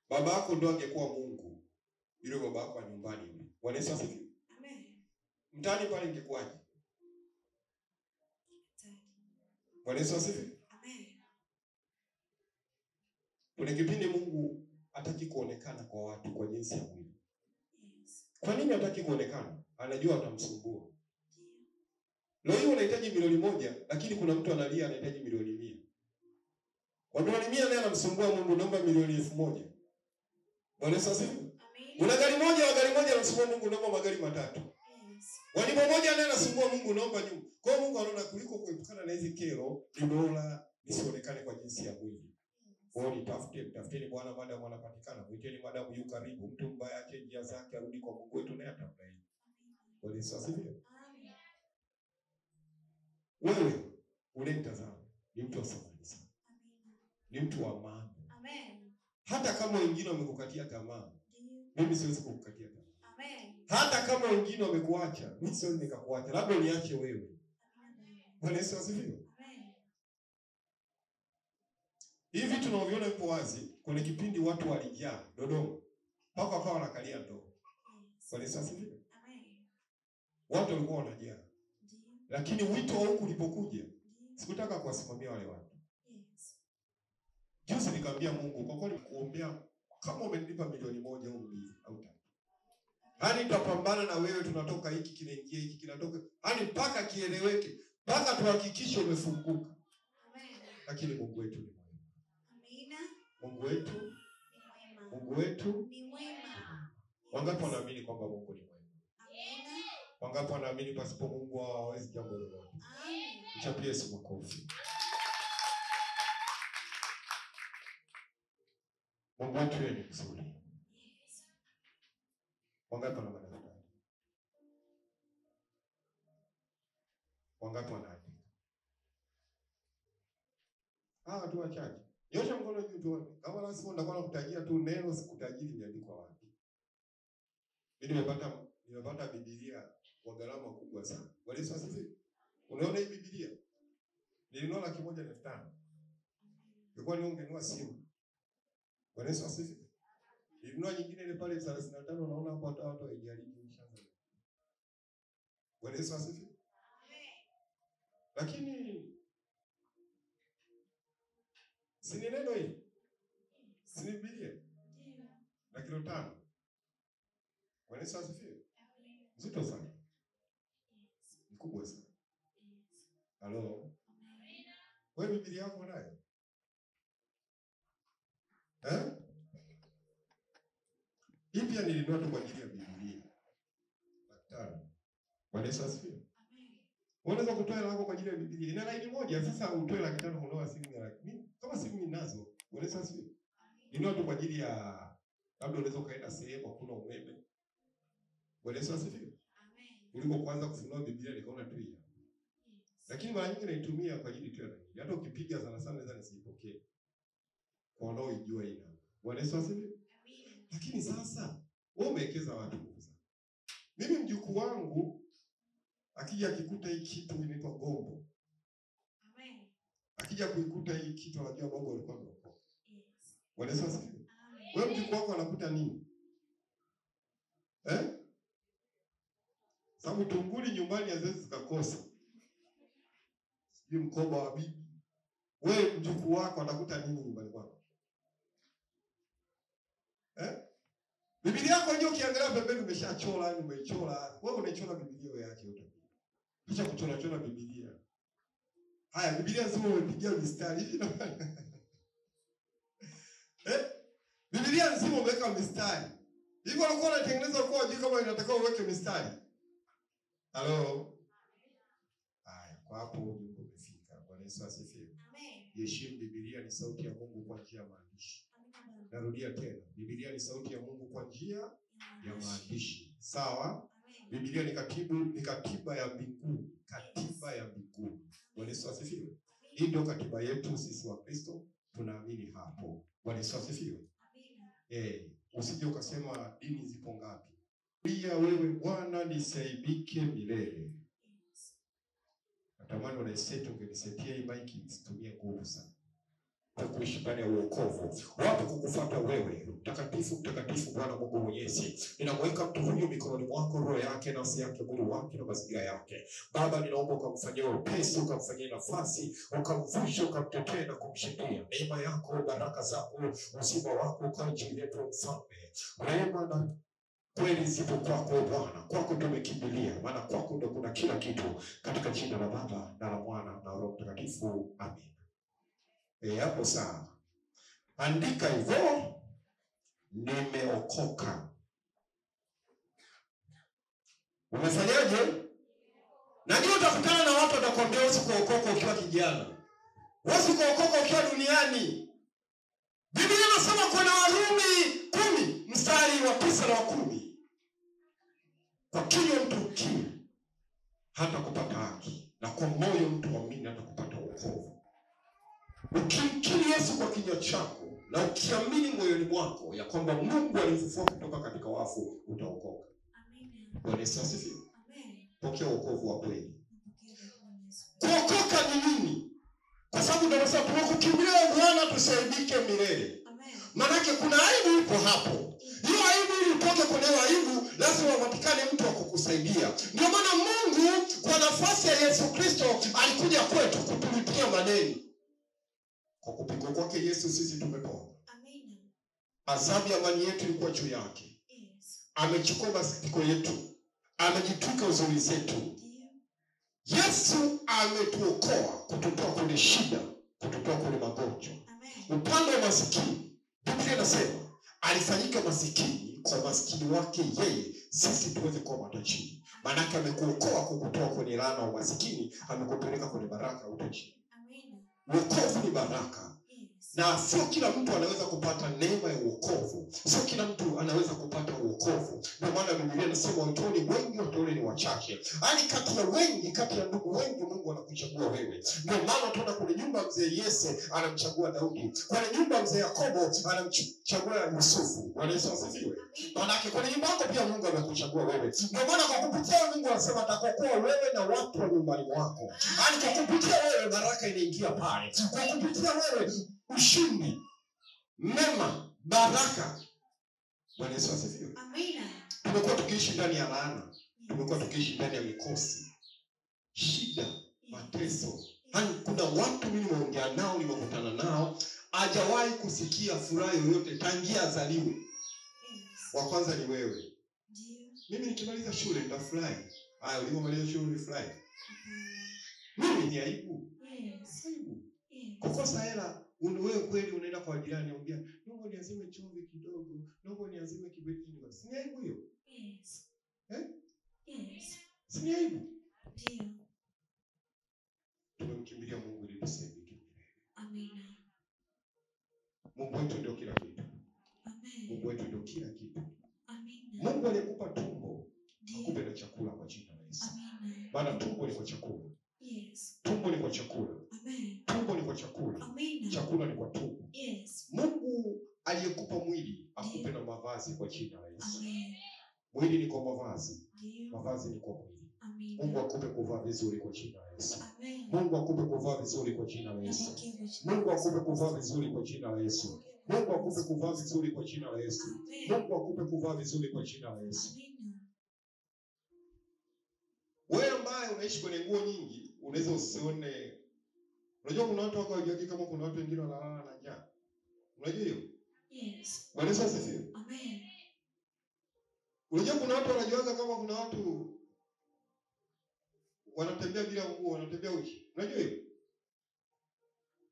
Baba yako ndo angekuwa Mungu, yule baba yako wa nyumbani yule. Bwana Yesu asifiwe. Amen. Mtani pale ingekuwaje? Bwana Yesu asifiwe. Amen. Kuna kipindi Mungu hataki kuonekana kwa watu kwa jinsi ya mwili. Kwa nini hataki kuonekana? Anajua atamsumbua. Leo hii unahitaji milioni 1, lakini kuna mtu analia anahitaji milioni 100. Kwa milioni 100 naye anamsumbua Mungu, naomba milioni 1000. Bwana Yesu asifiwe. Amen. Una gari moja anamsumbua Mungu, naomba magari 3. Walipo moja naye anasumbua Mungu, naomba nyumba. Kwa hiyo Mungu anaona kuliko kuepukana na hizi kero, ni bora nisionekane kwa jinsi ya mwili. Kwa hiyo tafuteni Bwana madamu anapatikana. Mwiteni madamu yu karibu. Mtu mbaya ache njia zake arudi kwa Mungu wetu naye atambariki. Bwana Yesu asifiwe. Wewe unayemtazama ni mtu wa thamani sana. Ni mtu wa maana. Amen. Hata kama wengine wamekukatia tamaa, mimi siwezi kukukatia tamaa. Amen. Hata kama wengine wamekuacha, mimi siwezi nikakuacha. Labda niache wewe. Bwana Yesu asifiwe. Amen. Hivi tunaoviona ipo wazi, kuna kipindi watu walijaa Dodoma. Mpaka wakawa wanakalia ndoo. Bwana Yesu asifiwe. Amen. Watu walikuwa wanajaa. Lakini wito wa huku ulipokuja, sikutaka kuwasimamia wale watu. Juzi nikamwambia Mungu, kwa kweli kuombea kama umenipa milioni 1 au 2 au 3. Hani tutapambana na wewe, tunatoka hiki kinaingia hiki kinatoka. Hani mpaka kieleweke, mpaka tuhakikishe umefunguka. Amen. Lakini Mungu wetu ni mwema. Amina. Mungu wetu ni mwema. Mungu wetu ni mwema. Wangapi wanaamini kwamba Mungu ni mwema? Amina. Wangapi wanaamini pasipo Mungu hawawezi jambo lolote? Amen. Mchapie Yesu makofi. Mungu wetu ni mzuri. Wangapi wana madaftari? Wangapi wanaandika? Tu wachache. Nyosha mkono juu tu. Kama lazima ndakuwa nakutajia tu neno, sikutajiri imeandikwa wapi. Mimi nimepata Biblia kwa gharama kubwa sana. Bwana Yesu asifiwe. Unaona hii Biblia? Nilinunua 1,500. Ilikuwa ni ungenunua simu. Bwana Yesu asifiwe. Nilinunua nyingine ile pale 35, naona hapo hata watu haijaribu mshamba. Bwana Yesu asifiwe. Lakini si ni neno hili? Si ni Biblia? Na kilo 5. Bwana Yesu asifiwe. Nzito sana. Mkubwa sana. Halo. Wewe Biblia yako nayo? Hii pia nilinunua tu kwa ajili ya Biblia. Daktari. Bwana Yesu asifiwe. Unaweza kutoa hela yako kwa ajili ya Biblia. Ina laini moja, sasa utoe 500 kununua simu ya laki. Kama simu ninazo, Bwana Yesu asifiwe. Ninunua tu kwa ajili ya labda unaweza kaenda sehemu hakuna umeme. Bwana Yesu asifiwe. Amen. Ulipo kuanza kufunua Biblia nikaona tu hiyo. Lakini mara nyingi naitumia kwa ajili tu ya nini? Hata ukipiga sana naweza nisipokee. Kwa wanaoijua ina. Bwana Yesu asifiwe. Amen. Lakini sasa wewe umewekeza watu sana. Mimi mjukuu wangu akija akikuta hii kitu inaitwa gombo. Amen. Akija kuikuta hii kitu anajua gombo alikuwa ameokoka. Yes. Bwana Yesu asifiwe. Amen. Wewe mjukuu wako anakuta nini? Sababu tunguli nyumbani haziwezi zikakosa. Sijui mkoba wa bibi. Wewe mjukuu wako atakuta nini nyumbani kwako? Biblia yako ndio ukiangalia pembeni umeshachora, umeichora. Wewe unaichora Biblia wewe yake yote. Kisha kuchora Biblia. Haya Biblia nzima umepigia mistari hivi na Biblia nzima umeweka mistari. Hivyo unakuwa unatengeneza kwa ajili kama inatakiwa uweke mistari. Halo. Haya, kwa hapo ndipo umefika. Bwana Yesu asifiwe. Amen. Heshimu Biblia ni sauti ya Mungu kwa njia ya maandishi. Amen. Narudia tena. Biblia ni sauti ya Mungu kwa njia ya maandishi. Sawa? Amen. Biblia ni katiba ya mbinguni, katiba ya mbinguni. Bwana Yesu asifiwe. Hii ndio katiba yetu sisi wa Kristo, tunaamini hapo. Bwana Yesu asifiwe. Amen. Usije ukasema dini zipo ngapi. Pia wewe Bwana nisaibike milele. Natamani unaisetu ungenisetia hii mic isitumie nguvu sana. kuishi ndani ya wokovu. Wapo kukufuata wewe. Mtakatifu, mtakatifu Bwana Mungu Mwenyezi. Ninamweka mtu huyu mikononi mwako, roho yake, nafsi yake, mwili wake na mazingira yake. Baba, ninaomba ukamfanyie upesi, ukamfanyie nafasi, ukamvushe, ukamtetee na kumshindia. Neema yako, baraka zako, uzima wako kwa ajili yetu Mfalme. Rehema na kweli zipo kwako Bwana. Kwako tumekimbilia, maana kwako ndio kuna kila kitu. Katika jina la Baba na la Mwana na Roho Mtakatifu. Amen. Hapo sawa. Andika hivyo, nimeokoka. Umefanyaje? Najua utakutana na watu watakwambia usikuokoka ukiwa kijana. Usikuokoka ukiwa duniani. Biblia inasema kuna Warumi 10 mstari wa 9 na wa 10. Kwa kinywa mtu ukiri hata kupata haki, na kwa moyo mtu amini hata kupata wokovu. Ukimkiri Yesu kwa kinywa chako na ukiamini moyoni mwako ya kwamba Mungu alimfufua kutoka katika wafu, utaokoka. Amen. Bwana Yesu asifiwe. Amen. Pokea wokovu wa kweli. Kuokoka ni nini? Kwa sababu ndio sababu tunakukimbilia Bwana tusaidike milele. Amen. Maana kuna aibu ipo hapo. Hiyo aibu ili utoke kwenye aibu lazima upatikane mtu wa kukusaidia. Ndio maana Mungu kwa nafasi ya Yesu Kristo alikuja kwetu kutulipia madeni. Kwa kupigwa kwake Yesu sisi tumepona. Amen. Adhabu ya amani yetu ilikuwa juu yake. Yes. Amechukua masikitiko yetu. Amejitwika huzuni zetu. Yeah. Yesu ametuokoa kututoa kwenye shida, kututoa kwenye magonjwa. Amen. Upande wa masikini, Biblia inasema alifanyika masikini kwa masikini wake yeye sisi tuweze kuwa matajiri. Maana amekuokoa kukutoa kwenye laana wa masikini, amekupeleka kwenye baraka utajiri. Wokovu ni baraka. Yes. Na sio kila mtu anaweza kupata neema ya wokovu. Sio kila mtu anaweza kupata wokovu. Ndio maana Biblia inasema watu ni wengi, watu ni wachache. Hadi kati ya wengi, kati ya ndugu wengi Mungu anakuchagua wewe. Ndio maana tunaona kwenye nyumba mzee Yese anamchagua Daudi. Kwenye nyumba mzee Yakobo anamchagua Yusufu. Bwana Yesu asifiwe. Maana kwenye nyumba yako pia Mungu amekuchagua wewe. Ndio maana kwa kupitia Mungu anasema atakuokoa wewe na watu wa nyumbani mwako. Hadi kwa kupitia wewe baraka inaingia pale. Kwa kupitia wewe ushindi, mema, baraka. Bwana Yesu asifiwe. Amina. Tumekuwa tukiishi ndani ya laana. Tumekuwa tukiishi ndani ya mikosi, shida, mateso. Hani kuna watu mimi nimeongea nao, nimekutana nao, hajawahi kusikia furaha yoyote tangia azaliwe. Wa kwanza ni wewe. Mimi nikimaliza shule nitafurahi. Haya, ulipomaliza shule ulifurahi? Mimi ni aibu. Aibu. Kukosa hela, wewe kweli unaenda kwa jirani unamwambia, "Naomba niazime chumvi kidogo, naomba niazime kibeti kidogo." Si aibu hiyo? Yes. Yes. Si aibu? Ndio. Tumemkimbilia Mungu ili tusaidike. Amina. Mungu wetu ndio kila kitu. Amen. Mungu wetu ndio kila kitu. Amina. Mungu aliyekupa tumbo, akupe na chakula kwa jina la Yesu. Amina. Maana tumbo ni kwa chakula. Yes. Tumbo ni kwa chakula. Amen. Tumbo ni kwa chakula. Amen. Chakula ni kwa tumbo. Yes. Mungu aliyekupa mwili akupe na mavazi kwa jina la Yesu. Amen. Mwili ni kwa mavazi. Mavazi ni kwa mwili. Amen. Mungu akupe kuvaa vizuri kwa jina la Yesu. Amen. Mungu akupe kuvaa vizuri kwa jina la Yesu. Mungu akupe kuvaa vizuri kwa jina la Yesu. Mungu akupe kuvaa vizuri kwa jina la Yesu. Mungu akupe kuvaa vizuri kwa jina la Yesu. Wewe ambaye unaishi kwenye nguo nyingi, unaweza usione. Unajua kuna watu wako hawajui kama kuna watu wengine wanalala na njaa. Unajua hiyo? Yes. Bwana Yesu asifiwe. Amen. Unajua kuna watu wanajuaga kama kuna watu wanatembea bila nguo, wanatembea uchi. Unajua hiyo?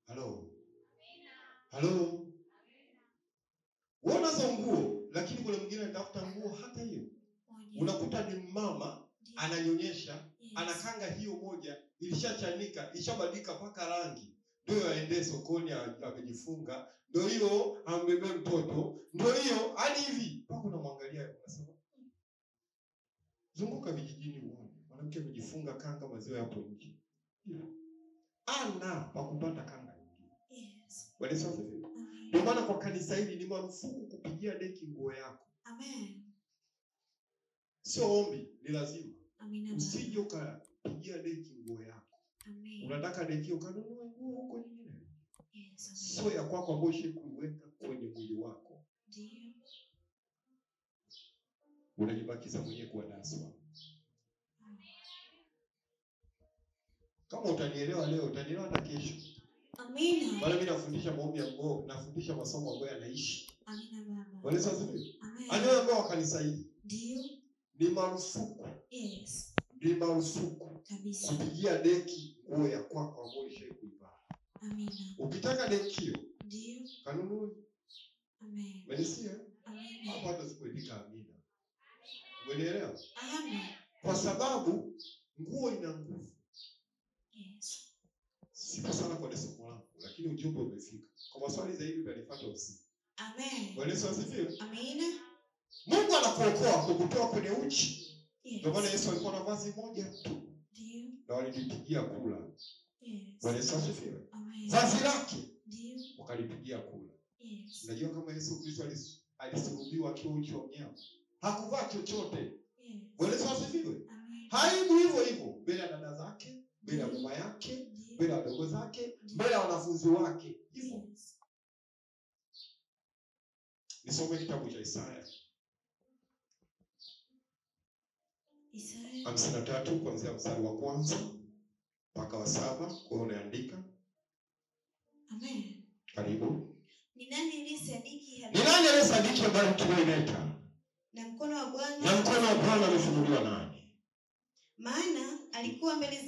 Halo. Amina. Halo. Amina. Unazo nguo, lakini kuna mwingine anatafuta nguo hata hiyo. Unakuta ni mama ananyonyesha, anakanga hiyo moja, ilishachanika, ishabadilika paka rangi. Ndio aende sokoni amejifunga, ndio hiyo ambebe mtoto, ndio hiyo hadi hivi. Pako unamwangalia unasema, zunguka vijijini uone. Mwanamke amejifunga kanga maziwa hapo nje. Ana pakupata kanga nyingine. Yes. Bwana Yesu asifiwe. Ndio maana kwa kanisa hili ni marufuku kupigia deki nguo yako. Amen. Sio ombi, ni lazima. Amina. Usije ukapigia deki nguo yako. Amen. Unataka deki ukanunue nguo huko nyingine. Yes. Sio ya kwako ambayo ushaikuweka kwenye mwili wako. Ndio. Unajibakiza mwenyewe kuwa daswa. Kama utanielewa leo, utanielewa hata kesho. Amina. Bali mimi nafundisha maombi ya Mungu, nafundisha masomo ambayo yanaishi. Amina baba. Bwana asifiwe. Amen. Anao ambao kanisa hili. Ndio. Ni marufuku. Yes. Ni marufuku Kabisa. kupigia deki nguo ya kwako ambayo ushaikuivaa. Amina. Ukitaka deki hiyo, Ndio. kanunue. Amen. Umenisikia? Amina. Hapo hata sikuandika amina. Umeelewa? Amen. Kwa sababu nguo ina nguvu. Yes. Sipo sana kwa somo langu, lakini ujumbe umefika. Kwa maswali zaidi utanifuata usiku. Amen. Bwana Yesu asifiwe. Amina. Mungu anakuokoa kukutoa kwenye uchi. Yes. Ndio maana Yesu alikuwa na vazi moja tu. Ndio. Na walipigia kula. Yes. Bwana Yesu asifiwe. Amen. Vazi lake Ndio. wakalipigia kula. Yes. Unajua kama Yesu Kristo alisulubiwa akiwa uchi wa mnyama. Hakuvaa chochote. Yes. Bwana Yesu asifiwe. Amen. Haibu hivyo hivyo mbele ya dada zake, mbele ya mama yake, Ndio. mbele ya wadogo zake, mbele ya wanafunzi wake. Hivyo. Yes. Nisome kitabu cha Isaya. Isaya 53 kuanzia mstari wa kwanza mpaka wa 7. Kwa unaandika. Amen. Karibu. Ni nani aliyesadiki Ni nani aliyesadiki habari tunaileta? na mkono wa Bwana? Na mkono wa Bwana umefunuliwa nani? Maana alikuwa mbele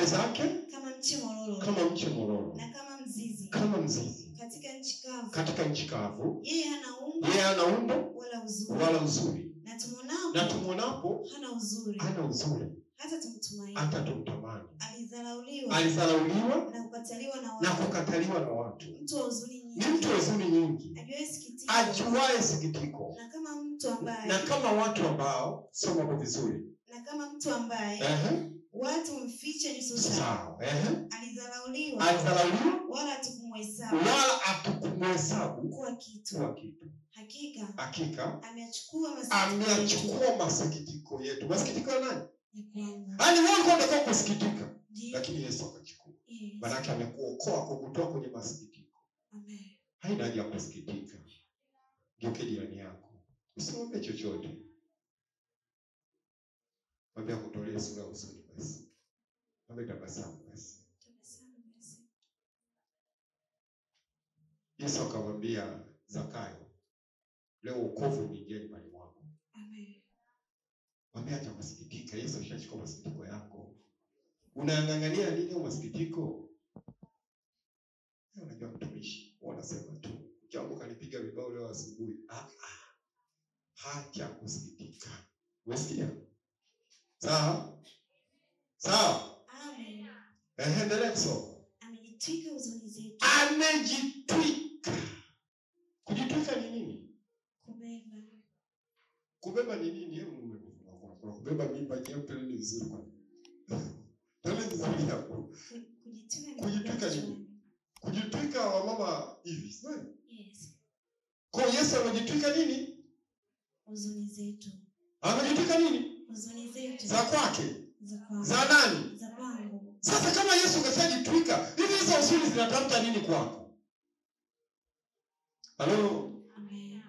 zake kama mche mororo. na kama mzizi katika nchi kavu. Yeye hana umbo wala uzuri. Na tumuonapo hana uzuri. Hata tumtamani. Alizarauliwa na kukataliwa na watu. Mtu wa huzuni nyingi. Ajuaye sikitiko. Na kama watu ambao soma kwa vizuri. Na kama mtu ambaye watu mficha nyuso zao. Alizarauliwa wala hatukumhesabu kuwa kitu. Hakika ameachukua masikitiko yetu. Masikitiko ya nani? Ani wao ndio kusikitika. Lakini Yesu akachukua. Maana yake amekuokoa kukutoa kwenye masikitiko. Amen. Haina haja ya kusikitika. Geuke jirani yako. Usiombe chochote. Mwambie akutolee sura usoni basi. Mwambie tabasamu basi. Yesu akamwambia Zakayo, leo wokovu umeingia nyumbani mwako. Amen. Mwambie acha kusikitika. Yesu ashachukua masikitiko yako. Unaangangania nini masikitiko? Unajua mtumishi, wanasema tu, jambo kanipiga vibao leo asubuhi. Hacha kusikitika. Umesikia? Sawa? Amen. Endelea kusoma. Amejitwika huzuni zetu. Amejitwika. Kujitwika ni nini? Kubeba ni nini? Hebu kubeba mimba nyeupe ni vizuri kwa nini? Tale vizuri hapo. Kujitwika ni nini? Kujitwika wa mama hivi, sio? Yes. Kwa Yesu amejitwika nini? Huzuni zetu. Amejitwika nini? Huzuni zetu. Za kwake. Za nani? Za kwangu. Sasa kama Yesu kashajitwika, hivi hizo huzuni zinatafuta nini kwako? Halo? Amen.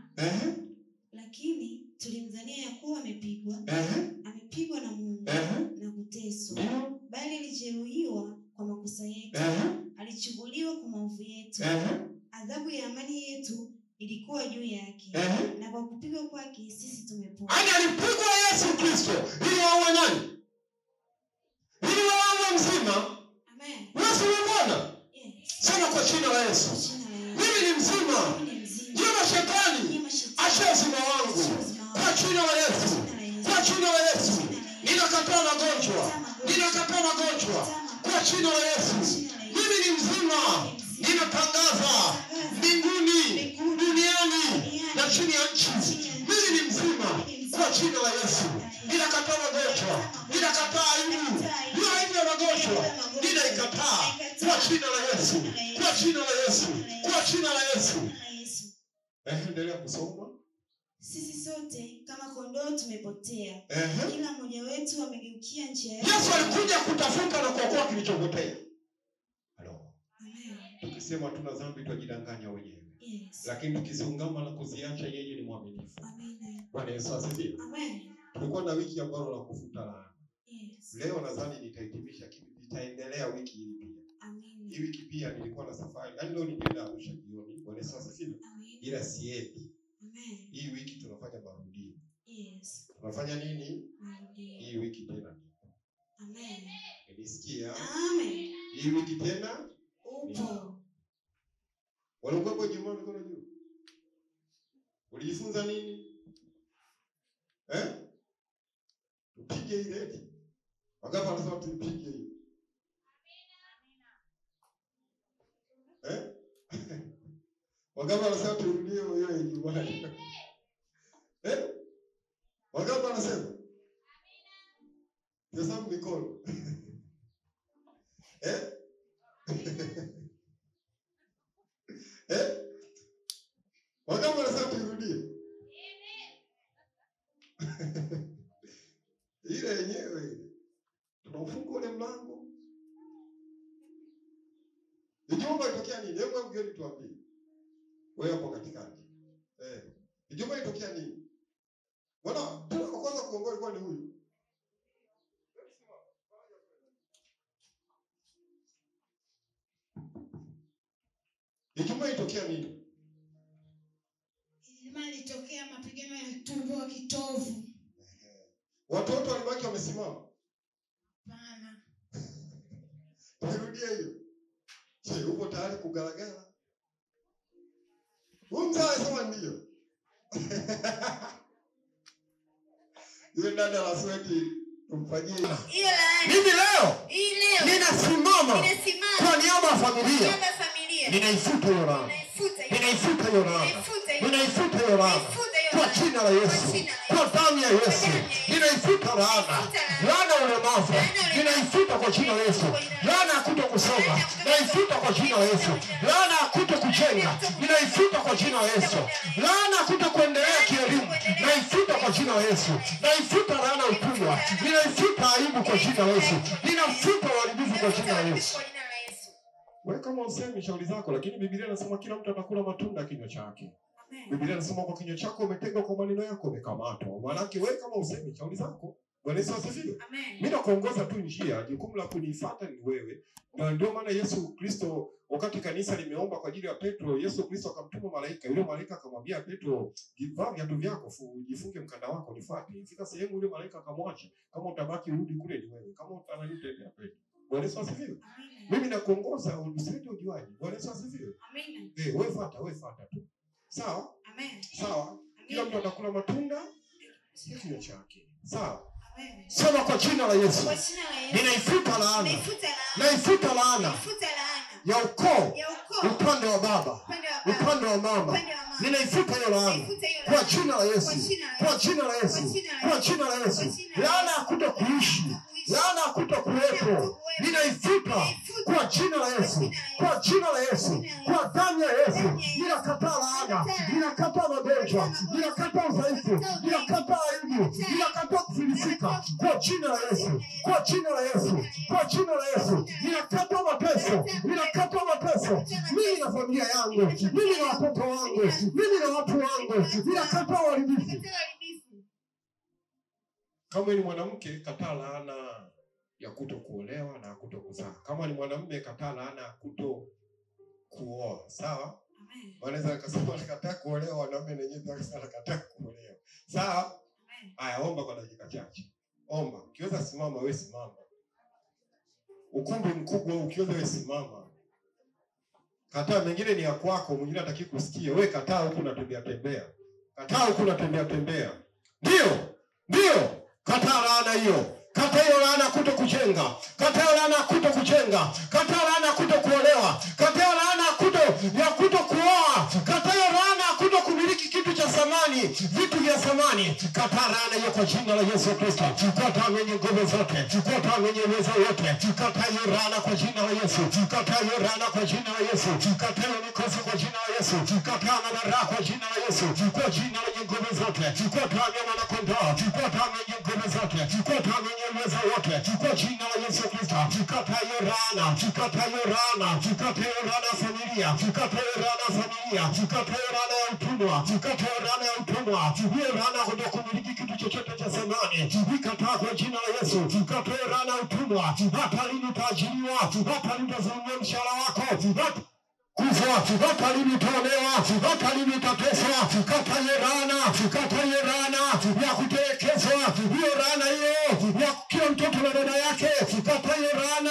Lakini tulimdhania ya kuwa amepigwa. Amepigwa na Mungu na kuteswa. Bali alijeruhiwa kwa makosa yetu. Alichubuliwa kwa maovu yetu. Adhabu ya amani yetu ilikuwa juu yake. Na kwa kupigwa kwake sisi tumepona. Alipigwa Yesu Kristo ili awe nani? Ili awe mzima. Amen. Yesu ni Bwana. Yes. Sema kwa jina la Yesu. Mimi ni mzima. Nyama shetani acha uzima wangu. Kwa jina la Yesu. Kwa jina la Yesu. Ninakataa magonjwa. Kwa jina la Yesu. Mimi ni mzima. Ninatangaza mbinguni, duniani na chini ya nchi. Mimi ni mzima. Kwa jina la Yesu. Ninakataa magonjwa. Ninakataa aibu. Hiyo aibu ya magonjwa ninaikataa. Kwa jina la Yesu. Kwa jina la Yesu. Kwa jina la Yesu. Endelea kusoma. Sisi sote kama kondoo tumepotea. Kila mmoja wetu amegeukia njia yake. Yesu alikuja kutafuta na kuokoa kilichopotea. Halo. Amen. tukisema tuna dhambi twajidanganya wenyewe. Yes. Lakini tukiziungama na kuziacha, yeye ni mwaminifu. Amen. Bwana Yesu asifiwe. Amen. Tulikuwa na wiki ambayo la kufuta laana. Yes. Leo nadhani nitahitimisha kitu, nitaendelea wiki hii pia. Amen. Hii wiki pia nilikuwa na safari. Yaani leo nilienda Arusha jioni. Bwana Yesu asifiwe. Amen. Ila siendi. Amen. Hii wiki tunafanya marudio. Yes. Tunafanya nini? Marudio. Hii wiki tena. Amen. Nisikia. Amen. Hii wiki tena upo. Walikuwa Ijumaa mikono juu. Ulijifunza nini? Tupige ile eti. Wangapi wanasema tupige hiyo? Amina. Wangapi wanasema turudie hiyo Ijumaa? Wangapi wanasema? Amina. Hesabu mikono. Wangapi wanasema turudie? Ile yenyewe tunafunga ule mlango. Ijumaa itokea nini? Hebu mgeni tuambie. Wewe hapo katikati. Ijumaa itokea nini? Bwana, kwanza kuongoa ilikuwa ni huyu. Ijumaa itokea nini? Ijumaa ilitokea mapigano ya tumbo wa kitovu. Watoto walibaki wamesimama. Hapana. Turudia hiyo. Je, upo tayari kugaragara? Unza sema ndio. Yule dada la sweti tumfanyie. Mimi leo ninasimama kwa niaba ya familia. Ninaifuta hiyo laana. Ninaifuta hiyo laana. Ninaifuta hiyo laana. Kwa jina la Yesu. Kwa damu ya Yesu. Ninaifuta laana. Laana ya ulemavu. Ninaifuta kwa jina la Yesu. Laana ya kutokusoma. Ninaifuta kwa jina la Yesu. Laana ya kutokujenga. Ninaifuta kwa jina la Yesu. Laana ya kutokuendelea kielimu. Ninaifuta kwa jina la Yesu. Ninaifuta laana ya utumwa. Ninaifuta aibu kwa jina la Yesu. Ninafuta uharibifu kwa jina la Yesu. Wewe kama usemi shauri zako, lakini Biblia inasema kila mtu atakula matunda ya kinywa chake. Amen. Biblia inasema kwa kinywa chako umetega, kwa maneno yako umekamatwa. Maana yake wewe kama usemi shauri zako, Bwana Yesu asifiwe. Amen. Mimi nakuongoza tu njia, jukumu la kunifuata ni wewe. Na ndio maana Yesu Kristo wakati kanisa limeomba kwa ajili ya Petro, Yesu Kristo akamtuma malaika. Yule malaika akamwambia Petro, "Vaa viatu vyako, jifunge mkanda wako, nifuate." Ifika sehemu yule malaika akamwacha, "Kama utabaki rudi kule ni wewe. Kama utanani tembea Petro." Bwana Yesu asifiwe. Amen. Mimi nakuongoza usilete ujuaji. Bwana Yesu asifiwe. Amen. Wewe fuata tu. Sawa? Amen. Sawa. Kila mtu atakula matunda kinywa chake. Sawa? Amen. Sema kwa jina la Yesu. Ninaifuta laana. Naifuta laana. Ya ukoo. Upande wa baba. Upande wa mama. Ninaifuta hiyo laana. Kwa jina la Yesu. Kwa jina la Yesu. Kwa jina la Yesu. Laana ya kutokuishi. Laana ya kutokuwepo. Ninaifuta kwa jina la Yesu. Kwa jina la Yesu. Kwa damu ya Yesu. Ninakataa laana. Ninakataa magonjwa. Ninakataa udhaifu. Ninakataa aibu. Ninakataa kufilisika. Kwa jina la Yesu. Kwa jina la Yesu. Kwa jina la Yesu. Ninakataa mateso. Ninakataa mateso. Mimi na familia yangu. Mimi na watoto wangu. Mimi na watu wangu. Ninakataa uharibifu. Kama ni mwanamke, kataa laana ya kutokuolewa na kutokuzaa. Kama ni mwanamume, kataa laana ya kutokuoa. Sawa? Amen. Wanaweza kusema nakataa kuolewa, wanaume na nyinyi nakataa kuolewa. Sawa? Amen. Haya, omba kwa dakika chache. Omba. Ukiweza simama, wewe simama. Ukumbi mkubwa, ukiweza wewe simama. Kataa mengine ni ya kwako, mwingine hataki kusikia. Wewe kataa huko unatembea tembea. Kataa huko unatembea tembea. Ndio. Kataa laana hiyo. Kataa hiyo laana kutokujenga. Kataa laana kutokujenga. Kataa laana kutokuolewa. Kataa laana kutokuoa. Kataa laana kutokumiliki kitu cha thamani, vitu vya thamani. Kataa laana hiyo kwa jina la Yesu Kristo. Kataa mwenye nguvu zote. Kataa mwenye uwezo wote. Kataa hiyo laana kwa jina la Yesu. Kataa hiyo laana kwa jina la Yesu. Kataa hiyo mikosi kwa jina la Yesu. Kataa madhara kwa jina la Yesu. Kwa jina la nguvu zote. Kataa nyama na kondoo. Kataa mwenye nguvu zote. zote, kata mwenye uwezo wote, kwa jina la Yesu Kristo, kata yorana, kata yorana, kata yorana familia, kata yorana familia, kata yorana ya utumwa, kata yorana ya utumwa, yorana kutokumiliki kitu chochote cha samani, kata kwa jina la Yesu, kata yorana ya utumwa, hata lini utaajiriwa, hata lini utazungumza mshahara wako, kufa, hata lini utaolewa, hata lini utateswa, kata yorana ya kutekezwa, yorana hiyo ya kila mtoto na dada yake, kata yorana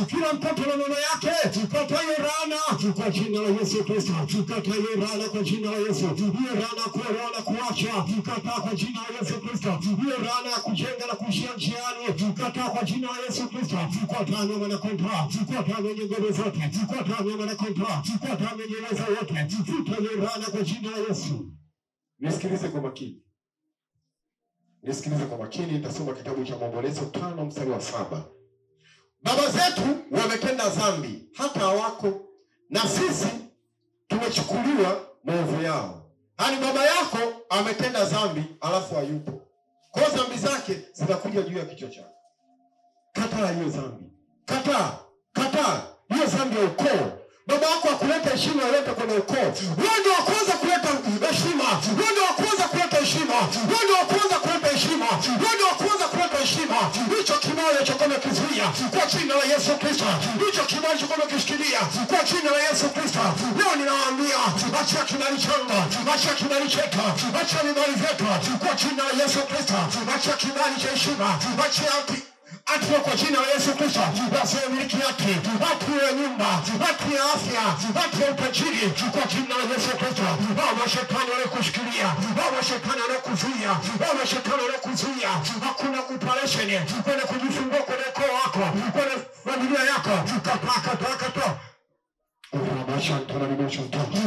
kila mtoto na mama yake, kata yorana kwa jina la Yesu Kristo, kata yorana kwa jina la Yesu, yorana kuolewa kuacha, kata kwa jina la Yesu Kristo, yorana kujenga na kuishia njiani, kata kwa jina la Yesu Kristo, kata nyama na kontra, kata mwenye nguvu zote, kata nyama na kontra, kata mwenye uwezo wote, futa yorana kwa jina la Yesu. Nisikilize kwa makini. Nisikilize kwa makini, nitasoma kitabu cha Maombolezo 5 mstari wa 7. Baba zetu wametenda dhambi hata hawako, na sisi tumechukuliwa maovu yao. Hani baba yako ametenda dhambi alafu hayupo. Kwa dhambi zake zinakuja juu ya kichwa chako. Kataa hiyo dhambi. Kataa hiyo dhambi ya ukoo. Baba yako akuleta heshima yote kwenye ukoo. Wewe ndio wa kwanza kuleta heshima. Wewe ndio wa kwanza kuleta heshima. Wewe ndio wa kwanza kuleta heshima. Wewe ndio wa kwanza kuleta heshima. Hicho kibali cha kama kizuia kwa jina la Yesu Kristo. Hicho kibali cha kama kishikilia kwa jina la Yesu Kristo. Leo ninawaambia acha kibali changu, acha kibali chetu, acha kibali zetu kwa jina la Yesu Kristo. Acha kibali cha heshima, acha ati kwa jina la Yesu Kristo, basi miliki yake, ati ya nyumba, ati ya afya, ati ya utajiri, kwa jina la Yesu Kristo. Baba shetani anakushikilia, baba shetani anakuzuia, baba shetani anakuzuia. Hakuna operation kwenye kujifungua kwenye ukoo wako, kwenye familia yako. Kata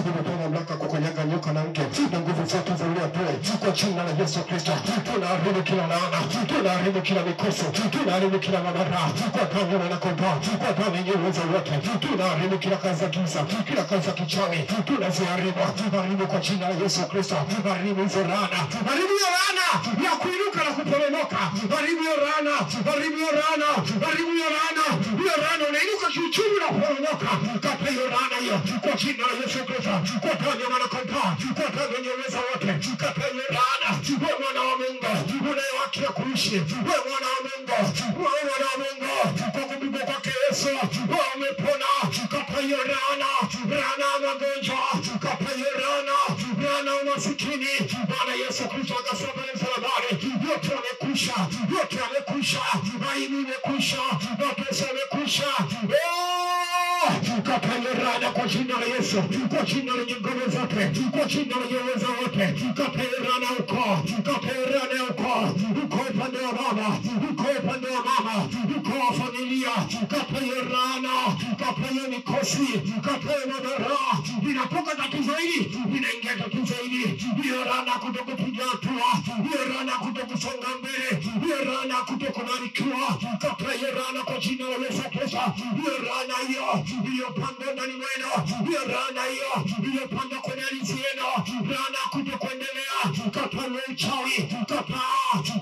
Unatoa mamlaka kukanyaga nyoka na nge na nguvu zote za ule adui kwa jina la Yesu Kristo. Tunaharibu kila laana, tunaharibu kila mikosi, tunaharibu kila madhara kwa damu na kondoo, kwa damu yenye uwezo wote. Tunaharibu kila kazi ya giza, kila kazi ya kichawi, tunaziharibu kwa jina la Yesu Kristo. Haribu hizo laana, haribu hiyo laana ya kuinuka na kuporomoka, haribu hiyo laana, haribu hiyo laana, haribu hiyo laana, hiyo laana unainuka kiuchumi na kuporomoka kata hiyo laana hiyo kwa jina la Yesu Kristo. Kwa damu na kondoo, kwa damu yenye uwezo wote, kata hiyo laana. Wewe mwana wa Mungu, unaye haki ya kuishi. Wewe mwana wa Mungu, wewe mwana wa Mungu, kwa kupigwa kwake Yesu wewe umepona. Kata hiyo laana, laana ya magonjwa, kata hiyo laana, laana ya umasikini. Bwana Yesu Kristo akasema msalabani, yote yamekwisha, yote yamekwisha, aibu imekwisha, mateso yamekwisha. Kata hiyo laana kwa jina la Yesu, kwa jina lenye nguvu zote, kwa jina lenye uwezo wote. Kata hiyo laana ukoo, kata hiyo laana ya ukoo, ukoo upande wa baba, ukoo upande wa mama, ukoo wa familia. Kata hiyo laana, kata hiyo mikosi, kata hiyo madhara. Inatoka tatizo hili, inaingia tatizo hili. Hiyo laana kutokupiga hatua, hiyo laana kutokusonga mbele, hiyo laana kutokubarikiwa. Kata hiyo laana kwa jina la Yesu Kristo. Hiyo laana hiyo panda ndani mwenu, hiyo laana hiyo panda kwenye ardhi yenu, laana kutokuendelea. Kata hiyo uchawi, kata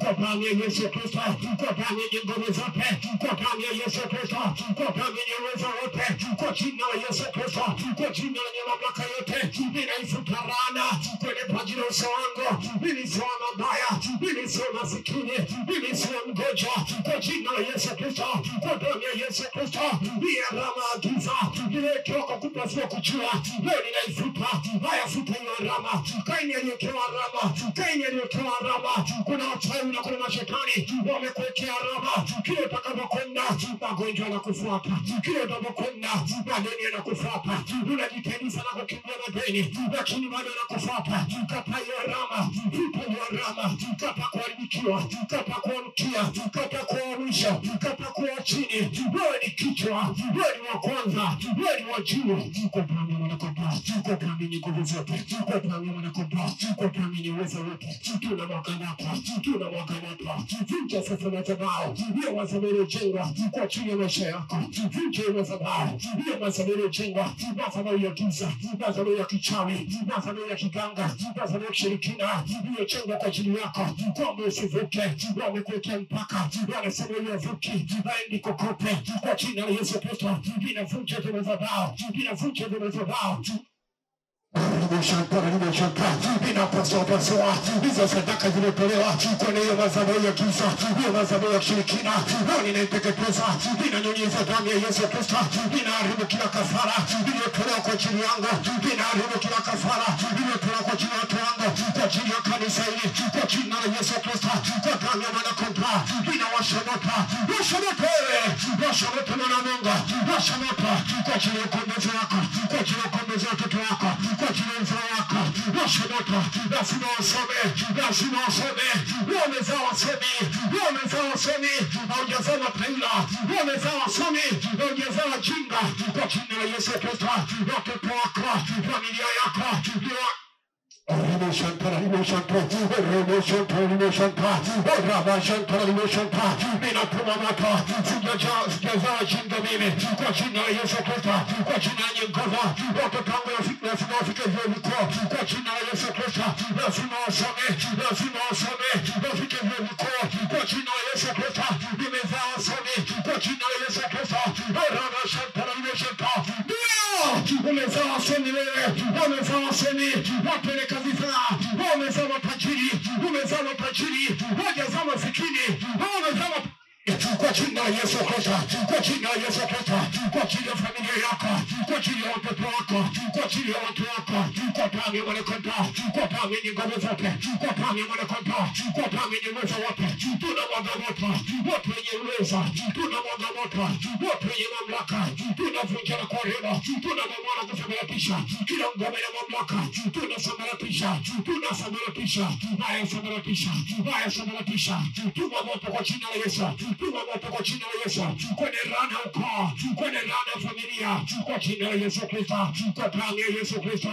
kwa damu ya Yesu Kristo, kwa damu yenye nguvu zote, kwa damu ya Yesu Kristo, kwa damu yenye uwezo wote, kwa jina la Yesu Kristo, kwa jina lenye mamlaka yote. Ninaifuta laana kwenye paji la uso wangu. Mimi sio mabaya, mimi sio masikini, mimi sio mgonjwa. Kwa jina la Yesu Kristo, kwa damu ya Yesu Kristo, hiyo alama ya giza iliyowekewa kwa kupasua kujua, leo ninaifuta. Haya, futa hiyo alama. Kaini aliyewekewa alama, Kaini aliyewekewa alama. Kuna wachawi na kuna mashetani wamekuwekea alama. Kile utakapokwenda magonjwa yanakufuata, kile utakapokwenda madeni yanakufuata. Unajitahidi sana kukimbia madeni, lakini bado yanakufuata. Kata hiyo alama, futa hiyo alama. Kata kuharibikiwa, kata kuangukia, kata kuangusha, kata kuwa chini. Wewe ni kichwa, wewe ni wa kwanza, wewe ni wa juu. Kwa damu ya mwanakondoo, kwa damu yenye nguvu zote, kwa damu ya mwanakondoo, kwa damu yenye uwezo wote. Tunamwaga moto, tunamwaga moto. Vunja sasa madhabahu hiyo wazamiri ujengwa kwa chini ya maisha yako. Vunja hiyo madhabahu, hiyo madhabahu iliyojengwa, madhabahu ya giza, madhabahu ya kichawi, madhabahu ya kiganga, madhabahu ya kishirikina iliyojengwa kwa ajili yako, kwamba usivuke. Wamekuwekea mpaka, wanasema uvuki haendi kokote. Kwa jina la Yesu Kristo ninavunja hiyo madhabahu, ninavunja hiyo madhabahu. Inapaswa hizo sadaka zimetolewa kwenye hiyo madhabahu ya giza, hiyo madhabahu ya kishirikina, ninaiteketeza, ninanyunyiza damu ya Yesu Kristo, ninaharibu kila kafara iliyotolewa kwa ajili yangu, ninaharibu kila kafara iliyotolewa kwa ajili ya watu wangu, kwa ajili ya kanisa hili, kwa jina la Yesu Kristo, kwa damu ya Mwana-Kondoo, ninawasha moto, washa moto wewe, washa moto mwana wa Mungu, washa moto kwa ajili ya ukombozi wako, kwa ajili ya ukombozi wa watoto wako, kwa ajili ya mzao wako, washa moto. Lazima wasome, lazima wasome, wamezaa wasomi, wamezaa wasomi, haujazaa mataila, wamezaa wasomi, haujazaa wajinga. Kwa jina la Yesu Kristo, watoto wako, familia yako, ninatuma moto, sijazaa jinga mimi, kwa jina la Yesu Kristo, kwa jina la nguvu, watoto wangu lazima wafike vyuo vikuu, kwa jina la Yesu Kristo, lazima wasome, lazima wasome, wafike vyuo vikuu, kwa jina la Yesu Kristo, nimezaa wasomi, kwa jina la Yesu Kristo, umezaa wasomi wewe, umezaa wasomi, wapeleka vifaa, umezaa matajiri, umezaa matajiri, wajazaa masikini, umezaa kwa jina la Yesu Kristo, kwa jina la Yesu Kristo, kwa ajili ya familia yako, kwa ajili ya watoto wako, kwa ajili ya watu wako, kwa damu ya Mwana-Kondoo, kwa damu yenye nguvu zote, kwa damu ya Mwana-Kondoo, kwa damu yenye uwezo wote, tunamwaga moto, wote wenye uwezo, tunamwaga moto, wote wenye mamlaka, tunavunja na kuharibu, tunamwaga na kusambaratisha kila ngome ya mamlaka, tunasambaratisha, tunasambaratisha, haya sambaratisha, haya sambaratisha, tuma moto kwa jina la Yesu. Tuma moto kwa jina la Yesu, kwenye laana ukoo, kwenye laana familia, kwa jina la Yesu Kristo, kwa damu ya Yesu Kristo.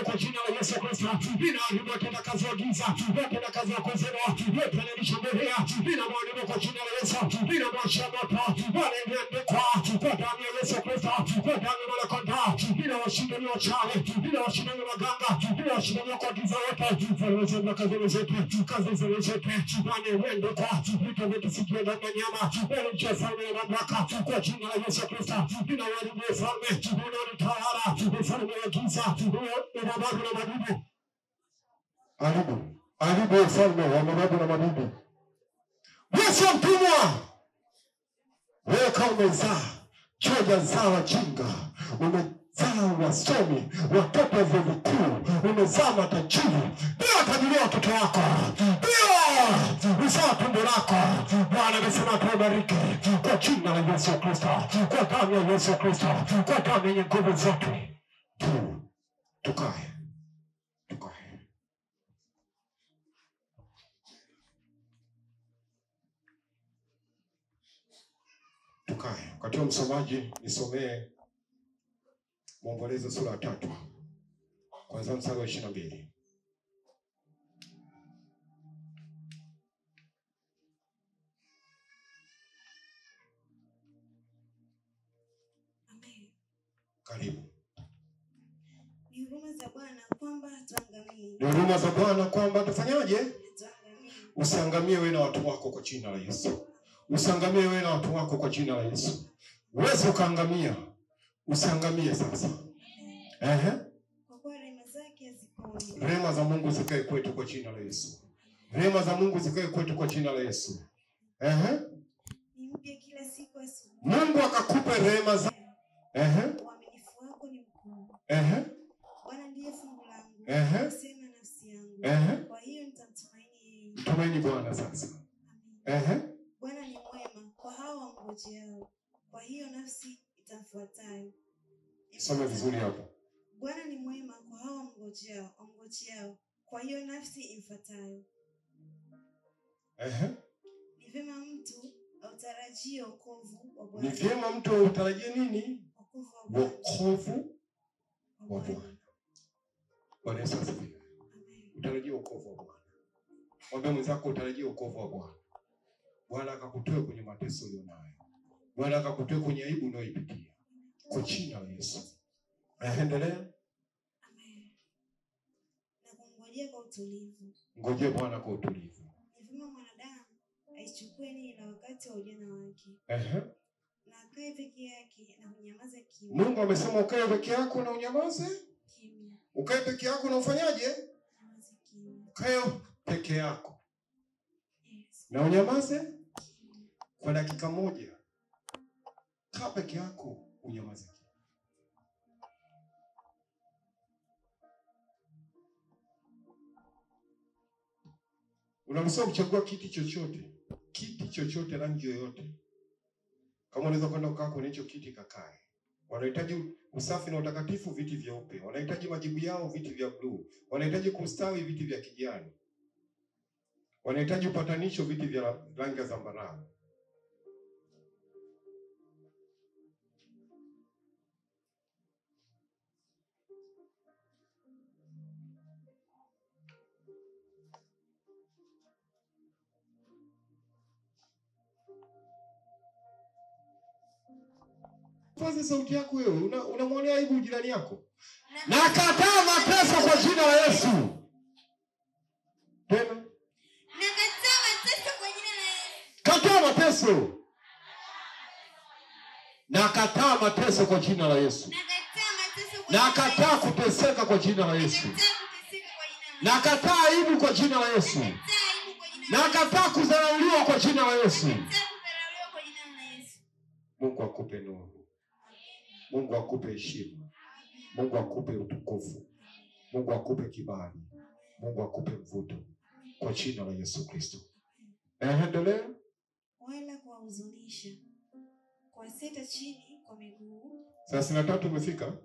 Kwa jina la Yesu Kristo, ninaharibu kila kazi ya giza, kila kazi ya kuzimu, yote nilishambulia, ninamharibu kwa jina la Yesu, ninamwasha moto, wanaendekwa kwa damu ya Yesu Kristo, kwa damu ya Mwana-Kondoo, ninawashinda wachawi, ninawashinda maganga, ninawashinda kwa giza wote, falme kazi zote, kazi zote, wanaendekwa, vitu vyote sikia ndani ya nyama, wanaingia falme ya mamlaka, kwa jina la Yesu Kristo, ninawaharibu falme, wanaotawala, falme ya giza, mababu na mabibi. Aribu ufalme wa mababu na mabibi. Yesu mtumwa, wewe kama umezaa choja zaa wajinga, umezaa wasomi, watoto wa vyuo vikuu, umezaa matajiri, ndio atajilia watoto wako, ndio uzaa tumbo lako. Bwana amesema tubariki kwa jina la Yesu Kristo, kwa damu ya Yesu Kristo, kwa damu yenye nguvu zote. Tukae. Katika msomaji nisomee Maombolezo sura ya 3 kuanzia mstari wa 22. Amen. Karibu. Ni huruma za Bwana kwamba tuangamie. Ni huruma za Bwana kwamba tufanyaje? Usiangamie wewe na watu wako kwa jina la Yesu. Usiangamie wewe na watu wako kwa jina la Yesu. Uweze ukaangamia. Usiangamie sasa. Kwa kuwa rehema zake hazikomi. Rehema za Mungu zikae kwetu kwa jina la Yesu. Rehema za Mungu zikae kwetu kwa jina la Yesu. Ni mpya kila siku asubuhi. Mungu akakupe rehema za. Uaminifu wako ni mkuu. Bwana ndiye fungu langu. Nasema nafsi yangu. Kwa hiyo nitamtumaini yeye. Tumaini Bwana sasa. Amen. Bwana ni mwema. vyema kwa hao mngojeao, kwa hiyo nafsi imfuatayo. Ni vyema mtu autarajie wokovu wa Bwana. Ni vyema mtu autarajie nini? Wokovu wa Bwana. Bwana Yesu asifiwe. Utarajie wokovu wa Bwana. Mwambie mwenzako utarajie wokovu wa Bwana. Bwana akakutoe kwenye mateso ulionayo. Bwana akakutoe kwenye aibu unayoipitia. Kwa jina la Yesu. Endelea. Amen. Na kungojea kwa utulivu. Ngojee Bwana kwa utulivu. Ni vyema mwanadamu aichukue nini wakati wa ujana wake. Na akae peke yake na unyamaze kimya. Mungu amesema ukae peke yako na unyamaze kimya. Ukae peke yako na ufanyaje? Unyamaze kimya. Ukae peke yako. Yes. Na unyamaze kimya. Kwa dakika moja. Kaa peke yako unyamaze kimya. Unamsoma kuchagua kiti chochote. Kiti chochote rangi yoyote. Kama unaweza kwenda kukaa kwenye hicho kiti kakae. Wanahitaji usafi na utakatifu, viti vyeupe. Wanahitaji majibu yao, viti vya blue. Wanahitaji kustawi, viti vya kijani. Wanahitaji upatanisho, viti vya rangi ya zambarau. Paza sauti yako wewe, unamwonea aibu jirani yako. Nakataa mateso kwa jina la Yesu. Tena. Nakataa mateso kwa jina la Yesu. Kataa mateso. Nakataa mateso kwa jina la Yesu. Nakataa kuteseka kwa jina la Yesu. Nakataa aibu kwa jina la Yesu. Nakataa kudharauliwa kwa jina la Yesu. Mungu akupe nuru. Mungu akupe heshima. Mungu akupe utukufu. Mungu akupe kibali. Mungu akupe mvuto. Kwa jina la Yesu Kristo. Endelea. Wala kuwahuzunisha. Kuwaseta chini kwa miguu. 33 umefika?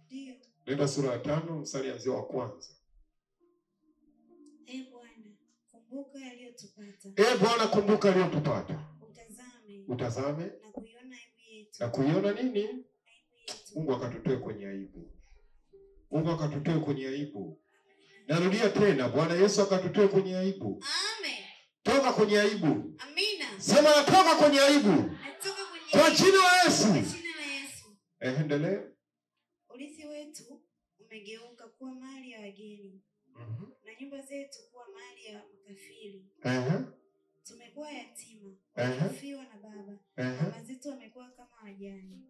Ndio. Nenda sura ya 5 mstari anzia wa kwanza. Bwana, kumbuka yaliyotupata. Bwana, kumbuka yaliyotupata. Utazame. Na kuiona aibu yetu. Na kuiona nini? Mungu akatutoe kwenye aibu. Mungu akatutoe kwenye aibu. Narudia tena, Bwana Yesu akatutoe kwenye aibu. Amen. Toka kwenye aibu. Amina. Sema natoka kwenye aibu. Natoka kwenye kwa jina la Yesu. Kwa jina la Yesu. Endelea. Urithi wetu umegeuka kuwa mali ya wageni. Na nyumba zetu kuwa mali ya makafiri. Tumekuwa yatima, tumefiwa na baba. Mama zetu wamekuwa kama wajane.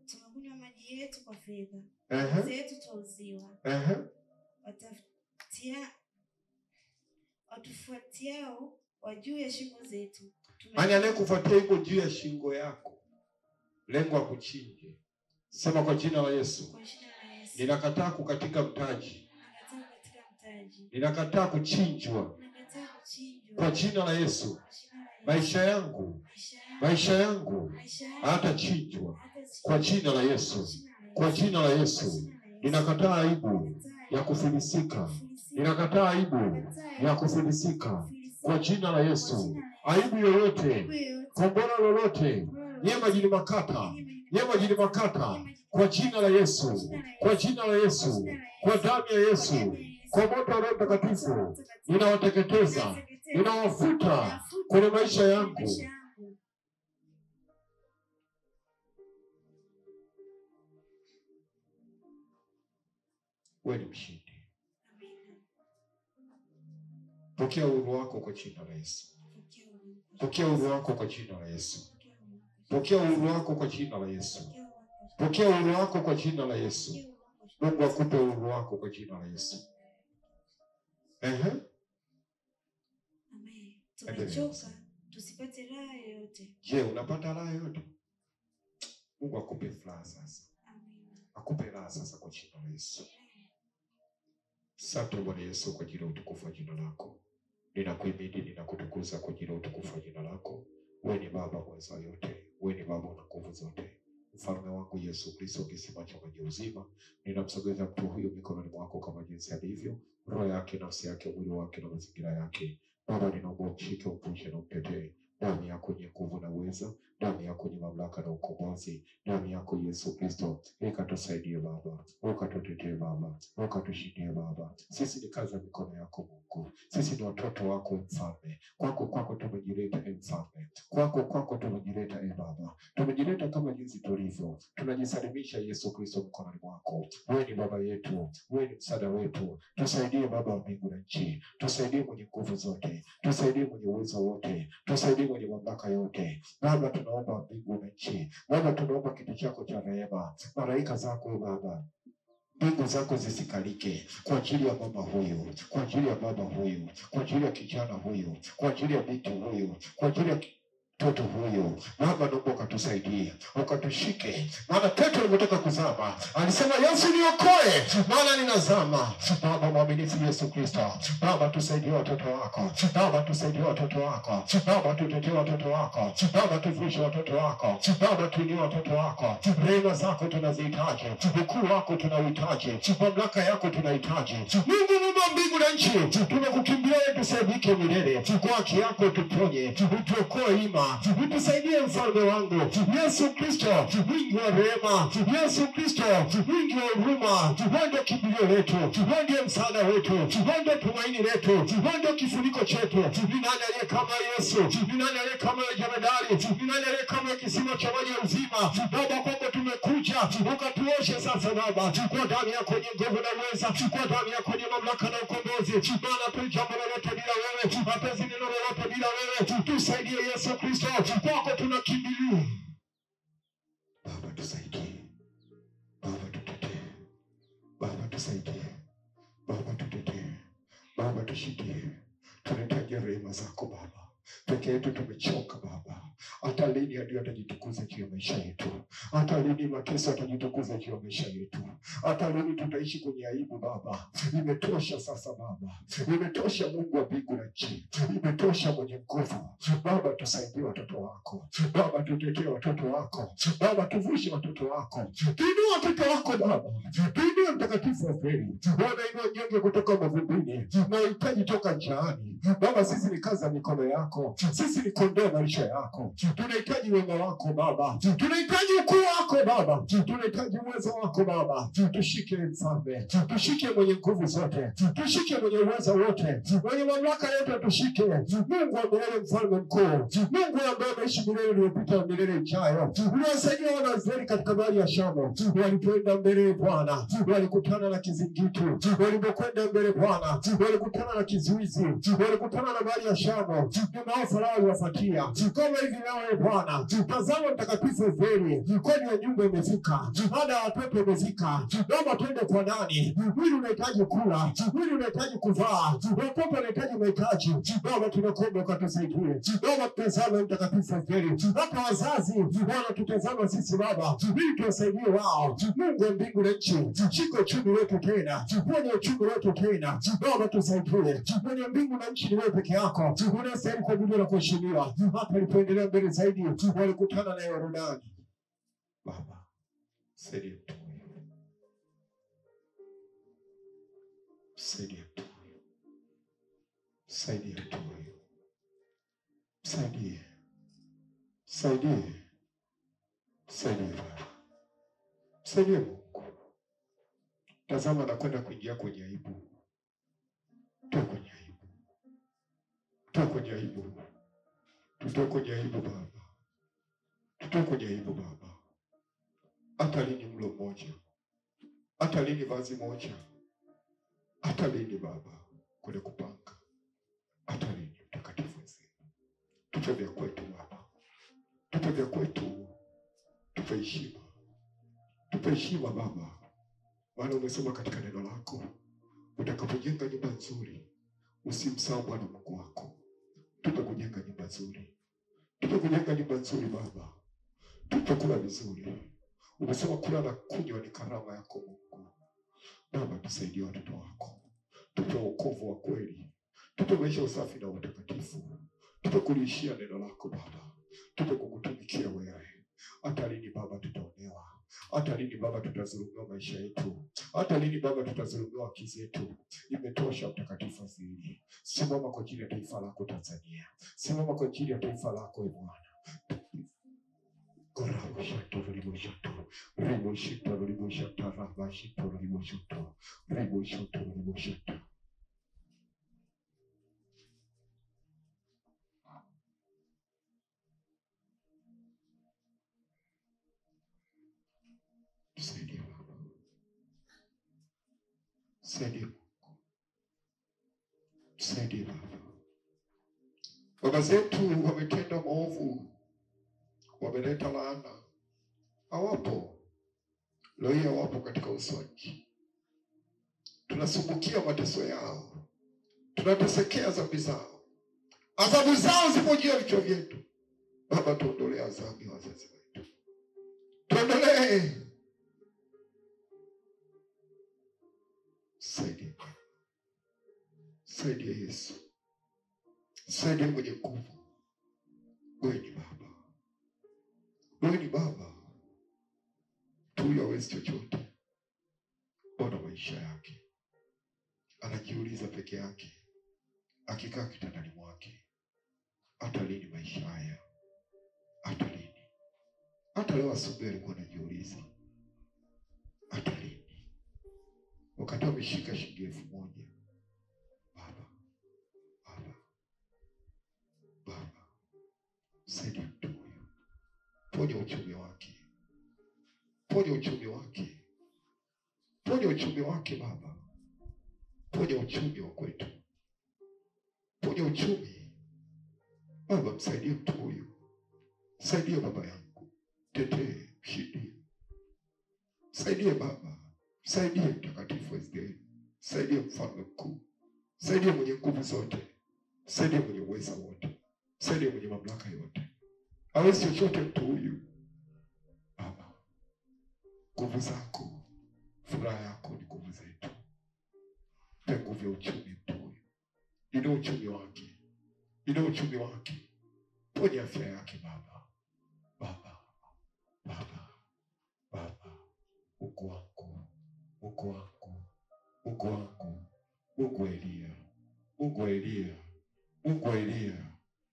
Tumekunywa maji yetu kwa fedha. Mali yetu tuuziwa. Watufuatiao wajuu ya shingo zetu. Maana anayekufuatia yuko juu ya shingo yako. Lengo la kuchinje. Sema kwa jina la Yesu. Kwa jina la Yesu. Ninakataa kukatika mtaji. Nakataa kukatika mtaji. Ninakataa kuchinjwa. Nakataa kuchinjwa. Kwa jina la Yesu. Maisha yangu hata chinjwa. Kwa jina la Yesu. Kwa jina la Yesu. Ninakataa aibu ya kufilisika. Ninakataa aibu ya kufilisika. Kwa jina la Yesu. Aibu yoyote, kombora lolote, nyema jini makata. Kwa jina la Yesu. Kwa jina la Yesu. Kwa damu ya Yesu. Kwa moto wa Roho Mtakatifu. Ninawateketeza. Ninawafuta kwenye maisha yangu. Wewe ni mshindi. Pokea uhuru wako kwa jina la Yesu. Pokea uhuru wako kwa jina la Yesu. Pokea uhuru wako kwa jina la Yesu. Pokea uhuru wako kwa jina la Yesu. Mungu akupe uhuru wako kwa jina la Yesu. Amen. Tumechoka, tusipate raha yoyote. Je, unapata raha yoyote? Mungu akupe furaha sasa. Amen. Akupe raha sasa kwa jina la Yesu. Asante Bwana Yesu kwa ajili ya utukufu wa jina lako. Ninakuhimidi, ninakutukuza kwa ajili ya utukufu wa jina lako. Wewe ni Baba mweza yote. Wewe ni Baba una nguvu zote. Mfalme wangu Yesu Kristo, kisima cha maji uzima, ninamsogeza mtu huyo mikononi mwako kama jinsi alivyo, roho yake, nafsi yake, mwili wake na mazingira yake. Baba, ninaomba umshike, umvushe na umtetee. Damu yako yenye nguvu na uweza, damu yako yenye mamlaka na ukombozi, damu yako Yesu Kristo, ikatusaidie Baba, ukatutetee Baba, ukatushindie Baba. Sisi ni kazi ya mikono yako Mungu, sisi ni watoto wako Mfalme. Kwako tumejileta Mfalme, kwako tumejileta Baba, tumejileta kama jinsi tulivyo, tunajisalimisha Yesu Kristo mkononi mwako. Wewe ni Baba yetu, wewe ni msaada wetu. Tusaidie Baba wa mbingu na nchi, tusaidie mwenye nguvu zote, tusaidie mwenye uwezo wote, tusaidie mwenye mamlaka yote. Baba, tunaomba mbingu na nchi, Baba, tunaomba kiti chako cha rehema, malaika zako Baba, mbingu zako zisikalike kwa ajili ya mama huyu, kwa ajili ya baba huyu, kwa ajili ya kijana huyu, kwa ajili ya binti huyu, kwa ajili ya mtoto huyu. Baba, naomba ukatusaidie, ukatushike, maana Petro alipotaka kuzama alisema, Yesu niokoe, maana ninazama. Baba mwaminifu Yesu Kristo, Baba tusaidie watoto wako, Baba tusaidie watoto wako, Baba tutetee watoto wako, Baba tuvushe watoto wako, Baba tuinue watoto wako. Rehema zako tunazihitaji, ukuu wako tunauhitaji, mamlaka yako tunahitaji. Mungu Muumba mbingu na nchi, tunakukimbilia wewe, tusaidike milele. Kwa haki yako tuponye, utuokoe ima, utusaidie Mfalme wangu Yesu Kristo, mwingi wa rehema, Yesu Kristo, mwingi wa huruma. Wewe ndio kimbilio letu, wewe ndio msaada wetu, wewe ndio tumaini letu, wewe ndio kifuniko chetu. Ni nani aliye kama Yesu? Ni nani aliye kama Jemedari? Ni nani aliye kama kisima cha maji uzima? Baba, kwako tumekuja, ukatuoshe sasa Baba, kwa damu yako yenye nguvu na uweza, kwa damu yako yenye mamlaka na ukombozi. Maana tu jambo lolote bila wewe, hatuwezi neno lolote bila wewe. Tusaidie Yesu Kristo, kwako tunakimbilia. Baba tusaidie, Baba tutetee, Baba tusaidie, Baba tutetee, Baba tushindie. Tunahitaji rehema zako Baba. Peke yetu tumechoka Baba. Hata lini adui atajitukuza juu ya maisha yetu? Hata lini mateso atajitukuza juu ya maisha yetu? Hata lini tutaishi kwenye aibu Baba? Imetosha sasa Baba, imetosha Mungu wa mbingu na nchi, imetosha mwenye nguvu. Baba tusaidie watoto wako, Baba tutetee watoto wako, Baba tuvushe watoto wako, tuinue watoto wako Baba, tuinue mtakatifu wa kweli, wanainua nyonge kutoka mavumbini na uhitaji toka njaani. Baba, sisi ni kazi ya mikono yako, sisi ni kondoo maisha yako. Tunahitaji wema wako Baba, tunahitaji ukuu wako Baba, tunahitaji uwezo wako Baba. Tushike Mfalme, tushike mwenye nguvu zote, tushike mwenye uwezo wote, mwenye mamlaka yote tushike. Mungu wa milele, Mfalme mkuu, Mungu ambaye ameishi milele iliyopita na milele ijayo. Uliwasaidia wana Israeli katika bahari ya Shamu, walipoenda mbele Bwana, walikutana na kizingiti. Walipokwenda mbele Bwana, walikutana na kizuizi, walikutana na bahari ya Shamu. Nyuma Farao aliwafuatia. Kama hivi leo Bwana, tazama mtakatifu Israeli, kodi ya nyumba imefika, ada ya watoto imefika. Baba, twende kwa nani? Mwili unahitaji kula, mwili unahitaji kuvaa, watoto wanahitaji mahitaji. Baba, tunakuomba ukatusaidie. Baba, tazama mtakatifu Israeli, hata wazazi wanatutazama sisi Baba, ili tuwasaidie wao. Mungu wa mbingu na nchi, shika uchumi wetu tena, ponye uchumi wetu tena. Baba, tusaidie. Mwenye mbingu na nchi ni wewe peke yako, unastahili kuabudiwa na kuheshimiwa. Hata alipoendelea mbele zaidi, walikutana na Yordani. Baba, saidia mtu huyu, saidia mtu huyu, saidia mtu huyu, saidie, saidie, saidie Baba, saidie Mungu. Tazama nakwenda kuingia kwenye aibu. Toa kwenye aibu, toa kwenye aibu, tutoe kwenye aibu Baba, tutoe kwenye aibu Baba. Hata lini mlo mmoja? Hata lini vazi moja? Hata lini Baba kule kupanga? Hata lini mtakatifu Yesu? Tupe vya kwetu Baba, tupe vya kwetu, tupe heshima, tupe heshima Baba. Maana umesema katika neno lako, utakapojenga nyumba nzuri usimsahau Bwana Mungu wako. Tupe kujenga nyumba nzuri, tupe kujenga nyumba nzuri Baba, tupe kula vizuri. Umesema kula na kunywa ni karama yako Mungu. Baba, tusaidie watoto wako, tupe wokovu wa kweli, tupe maisha usafi na utakatifu, tupe kulishia neno lako Baba, tupe kukutumikia wewe. Hata lini Baba tutaonewa? Hata lini Baba tutazulumiwa maisha yetu? Hata lini Baba tutazulumiwa haki zetu? Imetosha Mtakatifu Asili. Simama kwa ajili ya taifa lako Tanzania. Simama kwa ajili ya taifa lako Bwana. Saidia Baba. Saidia Mungu. Saidia Baba. Baba zetu wametenda maovu, wameleta laana. Hawapo. Leo hii hawapo katika uso wa nchi. Tunasumbukia mateso yao. Tunatesekea dhambi zao. Adhabu zao zipo juu ya vichwa vyetu. Baba, tuondolee adhabu ya wazazi wetu. Tuondolee. Saidia. Saidia Yesu. Saidia mwenye nguvu. Wewe ni Baba. Wewe ni Baba. Tu hawezi chochote. Ona maisha yake. Anajiuliza peke yake. Akikaa kitandani mwake. Hata lini maisha haya? Hata lini? Hata leo asubuhi alikuwa anajiuliza. Hata lini? Wakati ameshika shilingi 1000. Baba. Baba. Baba. Saidia mtu huyu. Ponya uchumi wake. Ponya uchumi wake. Ponya uchumi wake Baba. Ponya uchumi wa kwetu. Ponya uchumi. Baba, msaidie mtu huyu. Saidia Baba yangu. Tetee, mshindie. Saidia Baba. Saidia Mtakatifu Israeli. Saidia Mfalme mkuu. Saidia mwenye nguvu zote. Saidia mwenye uweza wote. Saidia mwenye mamlaka yote. Hawezi chochote mtu huyu. Baba, nguvu zako, furaha yako ni nguvu zetu. Pe nguvu ya uchumi mtu huyu. Inua uchumi wake. Inua uchumi wake. Ponya afya yake Baba. Baba. Baba. Baba. Mungu wangu. Mungu wangu. Mungu wangu. Mungu wa Elia. Mungu wa Elia. Mungu wa Elia.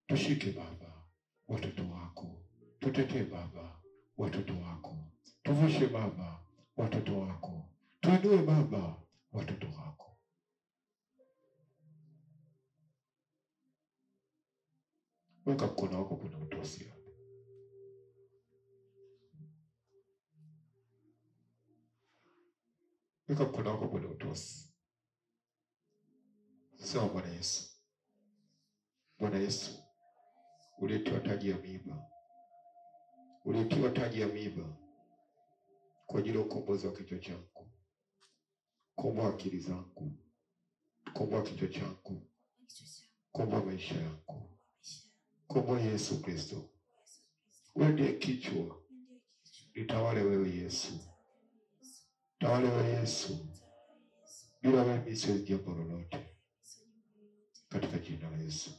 Tushike Baba watoto wako. Tutetee Baba watoto wako. Tuvushe Baba watoto wako. Tuinue Baba watoto wako. Weka mkono wako kwenye utosi hapo. Weka mkono wako kwenye utosi. Sema Bwana Yesu. Bwana Yesu, ulitiwa taji ya miiba. Ulitiwa taji ya miiba kwa ajili ya ukombozi wa kichwa changu. Komboa akili zangu. Komboa kichwa changu. Komboa maisha yangu. Komboa Yesu Kristo. Wewe ndiye kichwa. Nitawale wewe Yesu. Tawale wewe Yesu. Bila wewe mimi siwezi jambo lolote. Katika jina la Yesu.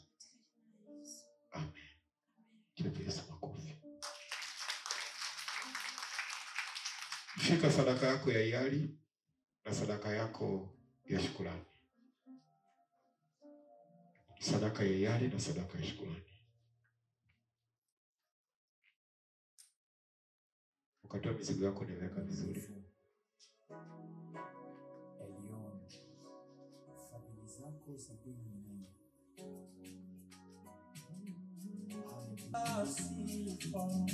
Amen. Jipe Yesu makofi. Shika sadaka yako ya hiari na sadaka yako ya shukrani. Sadaka ya hiari na sadaka ya shukrani. Ukatoa mizigo yako niweka vizuri. Elion, fadhili zako za dunia. Asifa,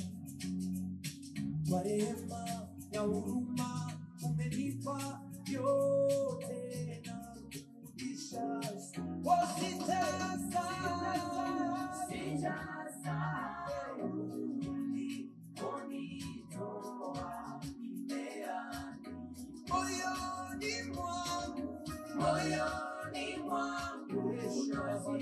kwa rehema ya huruma umenipa yote na kurudisha. Sitasa uliponitoa nimeani moyoni mwangu unaweza